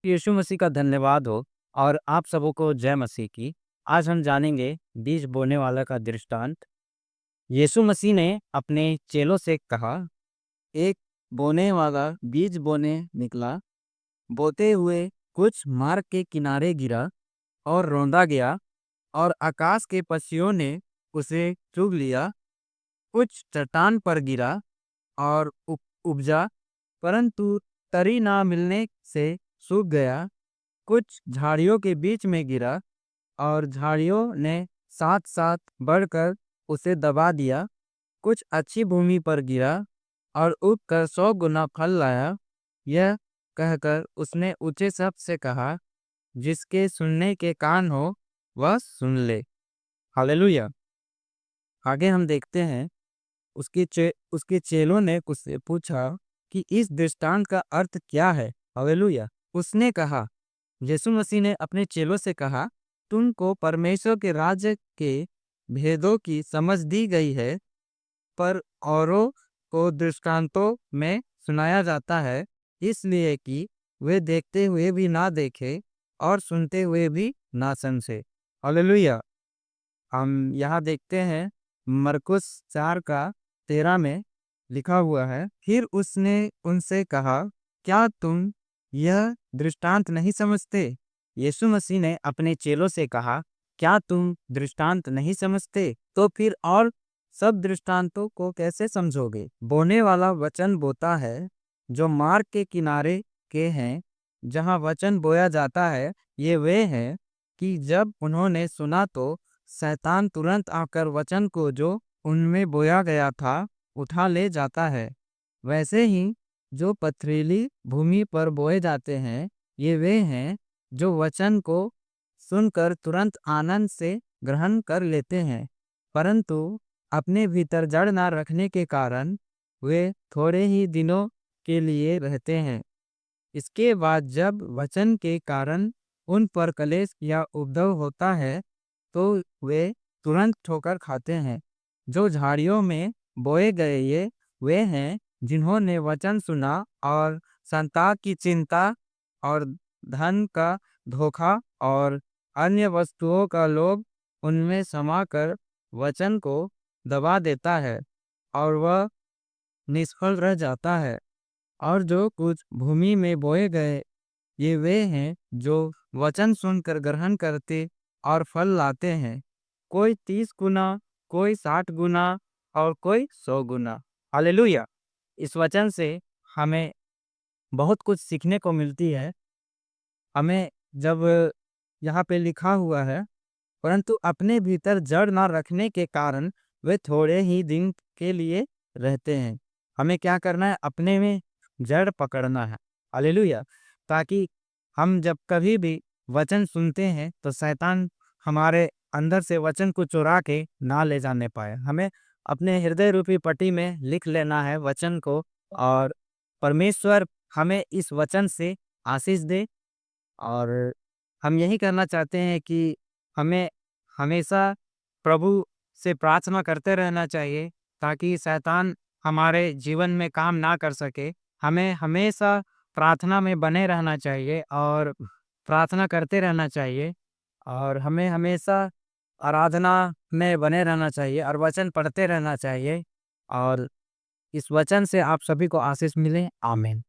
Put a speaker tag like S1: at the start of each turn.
S1: यीशु मसीह का धन्यवाद हो और आप सबों को जय मसीह की। आज हम जानेंगे बीज बोने वाला का दृष्टांत। यीशु मसीह ने अपने चेलों से कहा, एक बोने वाला बीज बोने निकला। बोते हुए कुछ मार्ग के किनारे गिरा और रौंदा गया और आकाश के पक्षियों ने उसे चुग लिया। कुछ चट्टान पर गिरा और उपजा, परंतु तरी ना मिलने से सूख गया। कुछ झाड़ियों के बीच में गिरा और झाड़ियों ने साथ साथ बढ़कर उसे दबा दिया। कुछ अच्छी भूमि पर गिरा और उगकर 100 गुना फल लाया। यह कहकर उसने ऊंचे शब्द से कहा, जिसके सुनने के कान हो वह सुन ले। हालेलुया। आगे हम देखते हैं, उसके चेलों ने उससे पूछा कि इस दृष्टांत का अर्थ क्या है। हालेलुया। उसने कहा, यीशु मसीह ने अपने चेलों से कहा, तुमको परमेश्वर के राज्य के भेदों की समझ दी गई है, पर औरों को दृष्टांतों में सुनाया जाता है, इसलिए कि वे देखते हुए भी ना देखे और सुनते हुए भी ना समझे। हालेलुया। हम यहाँ देखते हैं, मरकुस 4 का 13 में लिखा हुआ है, फिर उसने उनसे कहा, क्या तुम यह दृष्टांत नहीं समझते? यीशु मसीह ने अपने चेलों से कहा, क्या तुम दृष्टांत नहीं समझते? तो फिर और सब दृष्टांतों को कैसे समझोगे? बोने वाला वचन बोता है जो मार्ग के किनारे के हैं, जहाँ वचन बोया जाता है। ये वे हैं कि जब उन्होंने सुना तो शैतान तुरंत आकर वचन को जो उनमें बोया गया था उठा ले जाता है। वैसे ही जो पथरीली भूमि पर बोए जाते हैं, ये वे हैं जो वचन को सुनकर तुरंत आनंद से ग्रहण कर लेते हैं, परंतु अपने भीतर जड़ ना रखने के कारण वे थोड़े ही दिनों के लिए रहते हैं। इसके बाद जब वचन के कारण उन पर कलेश या उपद्रव होता है, तो वे तुरंत ठोकर खाते हैं। जो झाड़ियों में बोए गए ये वे हैं जिन्होंने वचन सुना और संताप की चिंता और धन का धोखा और अन्य वस्तुओं का लोभ उनमें समाकर वचन को दबा देता है और वह निष्फल रह जाता है। और जो कुछ भूमि में बोए गए ये वे हैं जो वचन सुनकर ग्रहण करते और फल लाते हैं, कोई 30 गुना, कोई 60 गुना और कोई 100 गुना। हालेलुया। इस वचन से हमें बहुत कुछ सीखने को मिलती है। हमें जब यहाँ पे लिखा हुआ है, परंतु अपने भीतर जड़ ना रखने के कारण वे थोड़े ही दिन के लिए रहते हैं। हमें क्या करना है? अपने में जड़ पकड़ना है। हालेलुया। ताकि हम जब कभी भी वचन सुनते हैं तो शैतान हमारे अंदर से वचन को चुरा के ना ले जाने पाए। हमें अपने हृदय रूपी पट्टी में लिख लेना है वचन को, और परमेश्वर हमें इस वचन से आशीष दे। और हम यही करना चाहते हैं कि हमें हमेशा प्रभु से प्रार्थना करते रहना चाहिए, ताकि शैतान हमारे जीवन में काम ना कर सके। हमें हमेशा प्रार्थना में बने रहना चाहिए और प्रार्थना करते रहना चाहिए, और हमें हमेशा आराधना में बने रहना चाहिए और वचन पढ़ते रहना चाहिए। और इस वचन से आप सभी को आशीष मिले। आमीन।